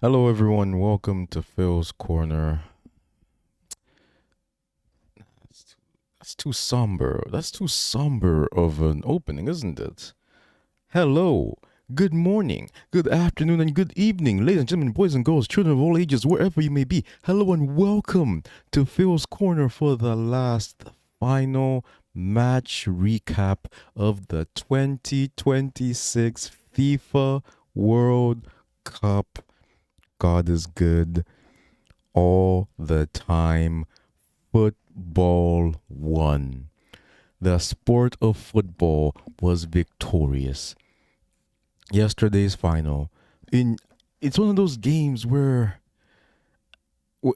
Hello, everyone. Welcome to Phil's Corner. That's too, that's too somber. That's too somber of an opening, isn't it? Hello, good morning, good afternoon, and good evening, ladies and gentlemen, boys and girls, children of all ages, wherever you may be. Hello and welcome to Phil's Corner for the last final match recap of the 2026 FIFA World Cup. God is good all the time. Football won. The sport of football was victorious. Yesterday's final. In It's one of those games where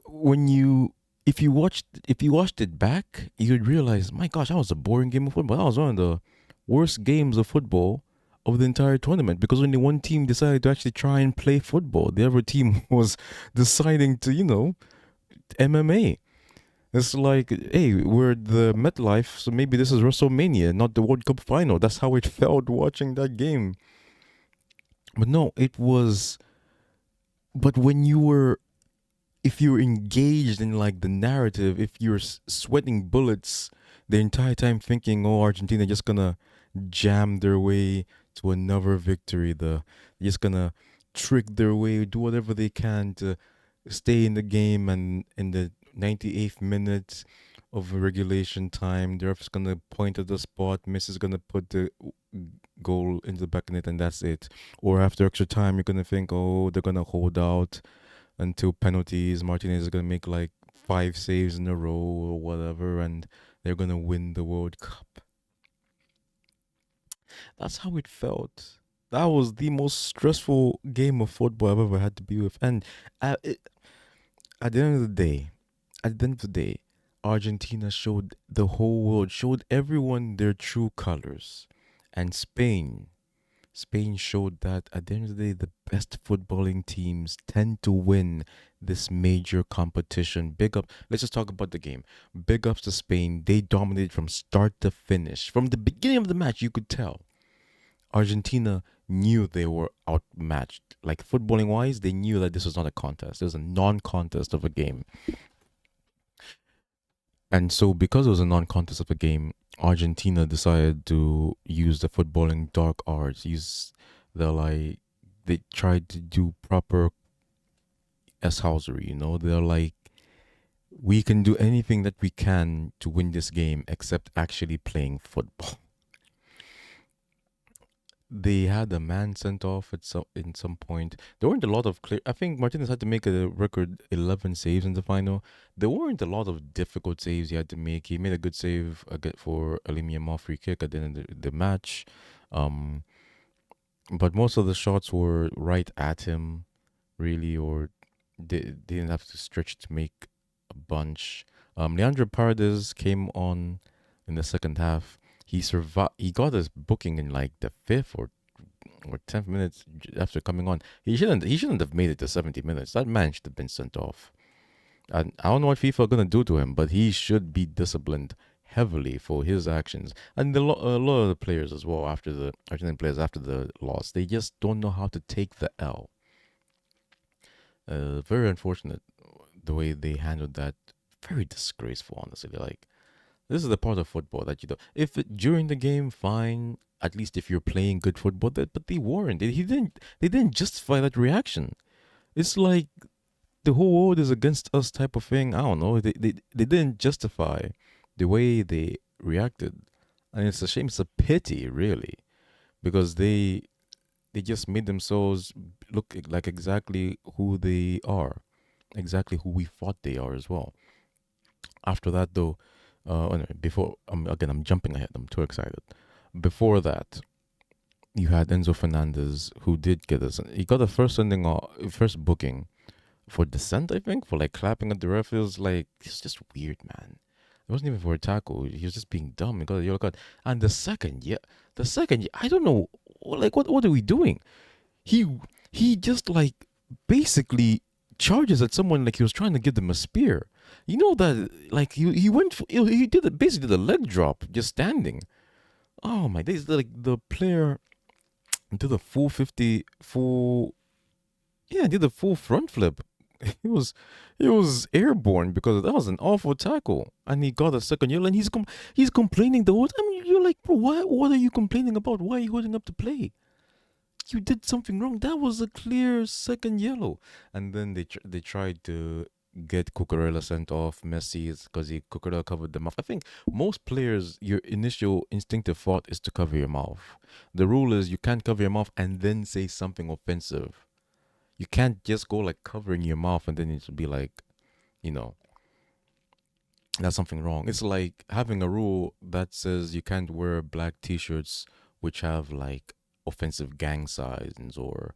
when you if you watched it back, you'd realize, my gosh, that was a boring game of football. That was one of the worst games of football of the entire tournament because only one team decided to actually try and play football. The other team was deciding to, MMA. It's like, hey, we're at the MetLife, so maybe this is WrestleMania, not the World Cup final. That's how it felt watching that game. But no, it was. But if you're engaged in like the narrative, if you're sweating bullets the entire time thinking, oh, Argentina just gonna jam their way to another victory, they're just gonna trick their way, do whatever they can to stay in the game, and in the 98th minute of regulation time, the ref's gonna point at the spot, Messi is gonna put the goal into the back of net, and that's it. Or after extra time, you're gonna think, oh, they're gonna hold out until penalties. Martinez is gonna make like five saves in a row or whatever, and they're gonna win the World Cup. That's how it felt. That was the most stressful game of football I've ever had to be with. And uh, it, at the end of the day, at the end of the day, Argentina showed the whole world, showed everyone their true colors, and Spain showed that at the end of the day, the best footballing teams tend to win this major competition. Big up. Let's just talk about the game. Big ups to Spain. They dominated from start to finish. From the beginning of the match, you could tell Argentina knew they were outmatched. Like footballing wise, they knew that this was not a contest. It was a non contest of a game. And so, because it was a non contest of a game, Argentina decided to use the footballing dark arts, use the like, they tried to do proper Housery. They're like, we can do anything that we can to win this game except actually playing football. They had a man sent off in some point. There weren't a lot of clear. I think Martinez had to make a record 11 saves in the final. There weren't a lot of difficult saves he had to make. He made a good save for Elimia free kick at the end of the match. Um, but most of the shots were right at him, really, or they didn't have to stretch to make a bunch. Leandro Paredes came on in the second half. He survived. He got his booking in like the fifth or 10th minutes after coming on. He shouldn't have made it to 70 minutes. That man should have been sent off. And I don't know what FIFA are gonna do to him, but he should be disciplined heavily for his actions. And a lot of the players as well, after the Argentine players after the loss, they just don't know how to take the L. Very unfortunate the way they handled that. Very disgraceful, honestly. Like, this is the part of football that you do. If during the game, fine. At least if you're playing good football, but they weren't. He didn't. They didn't justify that reaction. It's like the whole world is against us type of thing. I don't know. They didn't justify the way they reacted, and it's a shame. It's a pity, really, because they just made themselves look like exactly who they are, exactly who we thought they are as well. After that, though, oh no, before again, I'm jumping ahead. I'm too excited. Before that, you had Enzo Fernandez, who did get us. He got the first first booking for dissent, I think, for like clapping at the ref. It was like, it's just weird, man. It wasn't even for a tackle. He was just being dumb. He got a yellow card. And I don't know, like what are we doing? He he just like basically charges at someone like he was trying to give them a spear. You know that like he went for, he did it basically the leg drop just standing. Oh my days! Like the player did a full 50 full. Yeah, did a full front flip. He was he was airborne because that was an awful tackle, and he got a second yellow, and he's complaining the whole time. You're like, bro, what are you complaining about? Why are you holding up the play? You did something wrong. That was a clear second yellow. And then they tried to get Cucurella sent off. Messi is because he Cucurella covered the mouth. I think most players, your initial instinctive thought is to cover your mouth. The rule is you can't cover your mouth and then say something offensive. You can't just go like covering your mouth and then it should be like, you know, that's something wrong. It's like having a rule that says you can't wear black t-shirts which have like offensive gang signs or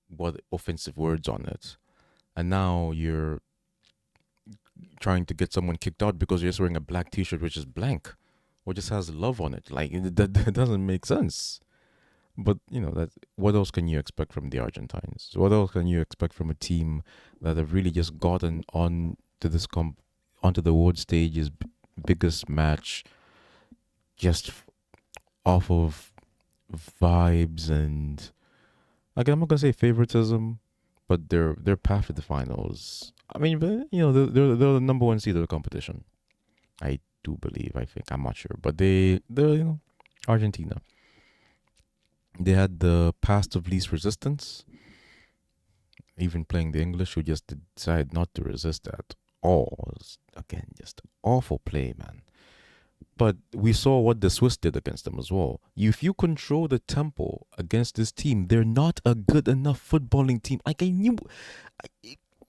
what offensive words on it. And now you're trying to get someone kicked out because you're just wearing a black t-shirt which is blank or just has love on it. Like that doesn't make sense. But that what else can you expect from the Argentines? What else can you expect from a team that have really just gotten on to onto the world stage's biggest match just off of vibes and again, I'm not gonna say favoritism, but their path to the finals. I mean, but, they're the number one seed of the competition. I do believe. I think I'm not sure, but they're Argentina. They had the path of least resistance. Even playing the English, who just decided not to resist at all. It was, again, just awful play, man. But we saw what the Swiss did against them as well. If you control the tempo against this team, they're not a good enough footballing team. Like I knew,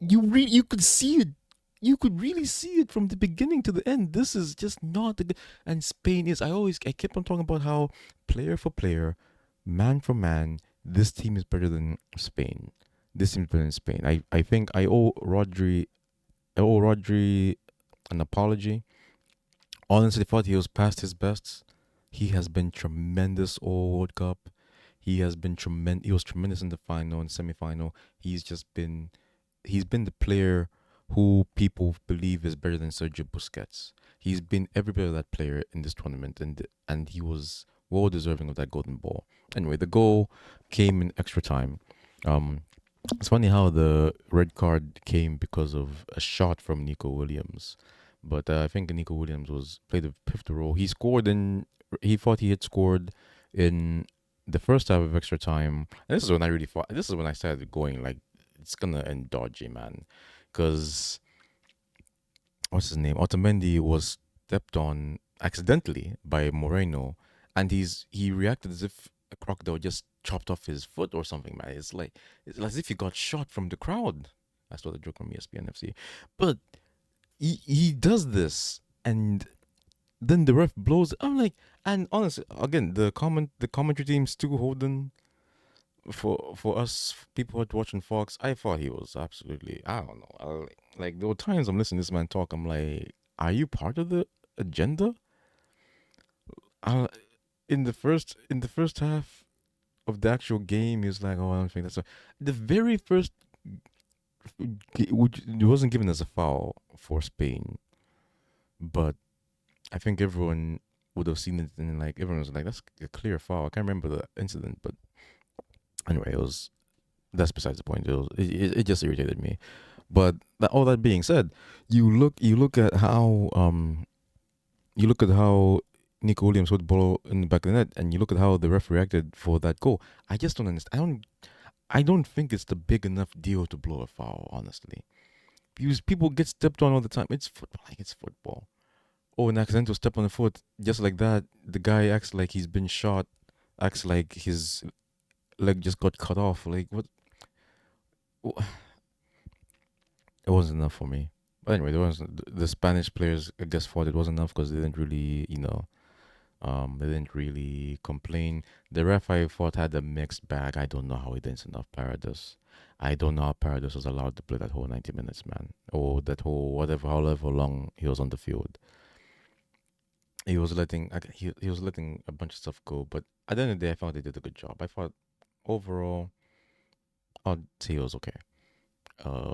you could see it. You could really see it from the beginning to the end. This is just not the and Spain is. I kept on talking about how player for player, man for man, this team is better than Spain. This team is better than Spain. I think I owe Rodri an apology. Honestly, thought he was past his best. He has been tremendous all World Cup. He has been tremendous. He was tremendous in the final and semi-final. He's been the player who people believe is better than Sergio Busquets. He's been every bit of that player in this tournament, and he was well deserving of that golden ball. Anyway, the goal came in extra time. Um, it's funny how the red card came because of a shot from Nico Williams, but I think Nico Williams was played a pivotal role. He thought he had scored in the first half of extra time. And this is when I really thought. This is when I started going like it's gonna end dodgy, man, because what's his name? Otamendi was stepped on accidentally by Moreno, and he reacted as if a crocodile just chopped off his foot or something, man. It's as if he got shot from the crowd. I saw the joke from ESPN FC, but he does this, and then the ref blows. I'm like, and honestly, again, the commentary team's too holding for us people who are watching Fox. I thought he was absolutely. I don't know. Like there were times I'm listening to this man talk. I'm like, are you part of the agenda? Uh, in the first half of the actual game, he was like, oh, I don't think that's the very first. Which it wasn't given as a foul for Spain, but I think everyone would have seen it and like everyone was like, "That's a clear foul." I can't remember the incident, but anyway, it was that's besides the point. It just irritated me. But all that being said, you look at how Nico Williams put the ball in the back of the net, and you look at how the ref reacted for that goal. I just don't understand. I don't think it's the big enough deal to blow a foul, honestly. Because people get stepped on all the time. It's football. Like it's football. Oh, an accidental step on the foot, just like that. The guy acts like he's been shot, acts like his leg just got cut off. Like what? It wasn't enough for me. But anyway, there was the Spanish players. I guess thought it wasn't enough because they didn't really, they didn't really complain. The ref I thought had a mixed bag. I don't know how he didn't send off Paradis. I don't know how Paradis was allowed to play that whole 90 minutes, man, or that whole whatever, however long he was on the field. He was letting a bunch of stuff go, but at the end of the day, I thought they did a good job. I thought overall, I'd say it was okay.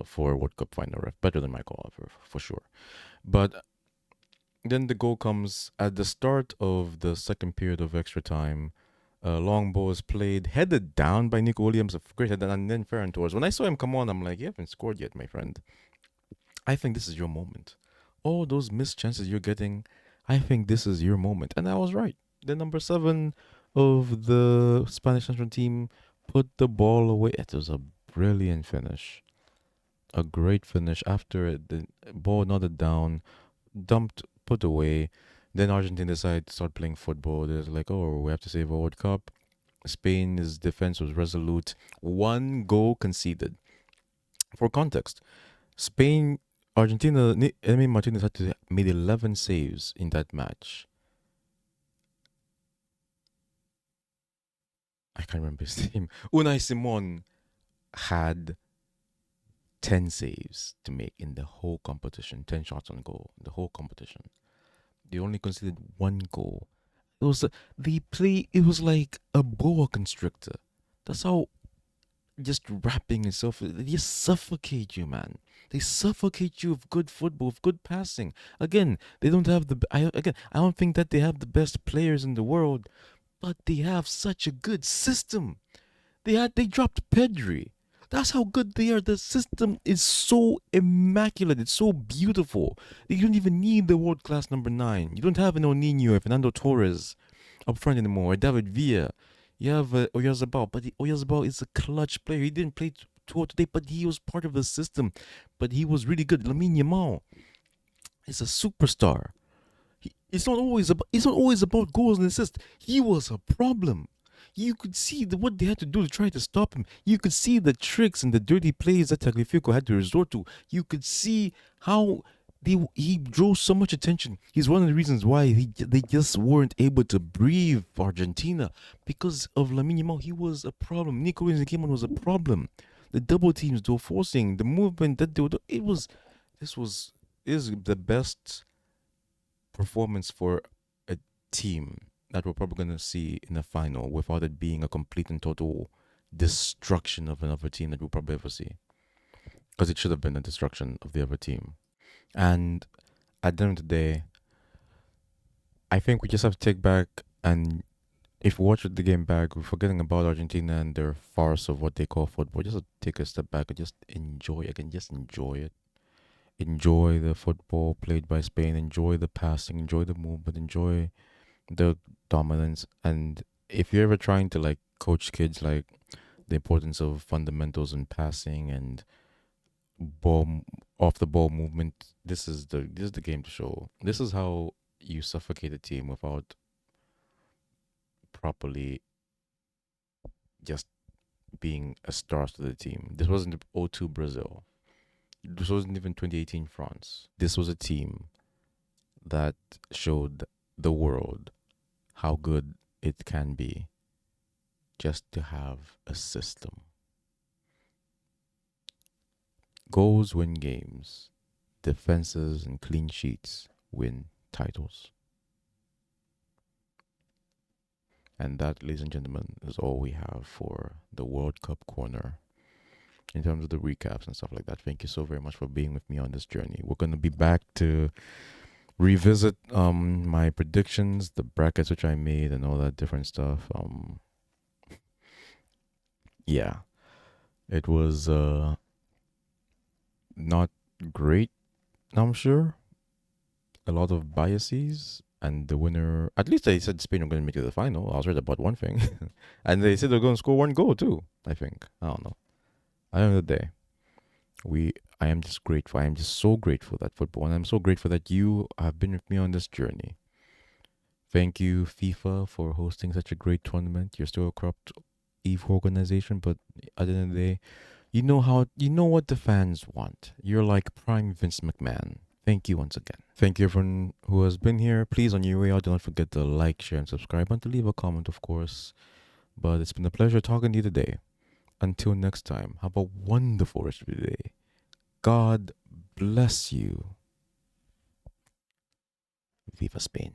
For a World Cup final ref, better than Michael Oliver for sure. But then the goal comes at the start of the second period of extra time. Long ball is played, headed down by Nico Williams. A great head, and then Ferran Torres. When I saw him come on, I'm like, you haven't scored yet, my friend. I think this is your moment. All those missed chances you're getting, I think this is your moment. And I was right. The number seven of the Spanish national team put the ball away. It was a brilliant finish. A great finish after it, the ball nodded down, dumped, put away. Then Argentina decided to start playing football. They're like, oh, we have to save a World Cup. Spain's defense was resolute. One goal conceded. For context, Emi Martinez had to made 11 saves in that match. I can't remember his name. Unai Simon had 10 saves to make in the whole competition, 10 shots on goal, the whole competition. They only conceded one goal. It was it was like a boa constrictor. That's how just wrapping itself, they just suffocate you, man. They suffocate you with good football, with good passing. Again, they don't have I don't think that they have the best players in the world, but they have such a good system. They dropped Pedri. That's how good they are. The system is so immaculate. It's so beautiful. You don't even need the world class number nine. You don't have an O'Neill or Fernando Torres up front anymore, or David Villa. You have Oyarzabal, but Oyarzabal is a clutch player. He didn't play too today, but he was part of the system. But he was really good. Lamine Yamal is a superstar. It's not always about goals and assists. He was a problem. You could see what they had to do to try to stop him. You could see the tricks and the dirty plays that Tagliafico had to resort to. You could see how he drew so much attention. He's one of the reasons why they just weren't able to breathe Argentina because of Lamine Yamal. He was a problem. Nico Williams came on was a problem. The double teams they were forcing, the movement that they were. It was this was is the best performance for a team that we're probably going to see in the final without it being a complete and total destruction of another team that we'll probably ever see. Because it should have been a destruction of the other team. And at the end of the day, I think we just have to take back and if we watch the game back, we're forgetting about Argentina and their farce of what they call football. Just take a step back and just enjoy. Again, just enjoy it. Enjoy the football played by Spain. Enjoy the passing. Enjoy the movement. Enjoy the dominance. And if you're ever trying to like coach kids like the importance of fundamentals and passing and ball off the ball movement, this is the game to show. This is how you suffocate a team without properly just being a star to the team. This wasn't '02 Brazil. This wasn't even 2018 France. This was a team that showed the world how good it can be just to have a system. Goals win games, defenses and clean sheets win titles. And that, ladies and gentlemen, is all we have for the World Cup corner in terms of the recaps and stuff like that. Thank you so very much for being with me on this journey. We're going to be back to revisit my predictions, the brackets which I made, and all that different stuff. Yeah, it was not great. I'm sure a lot of biases, and the winner. At least they said Spain were going to make it to the final. I was right about one thing, and they said they're going to score one goal too. I think I don't know. At the end of the day, I am just grateful. I am just so grateful that football, and I'm so grateful that you have been with me on this journey. Thank you, FIFA, for hosting such a great tournament. You're still a corrupt evil organization, but at the end of the day, you know what the fans want. You're like prime Vince McMahon. Thank you once again. Thank you everyone who has been here. Please on your way out, do not forget to like, share, and subscribe, and to leave a comment, of course. But it's been a pleasure talking to you today. Until next time, have a wonderful rest of your day. God bless you. Viva Spain.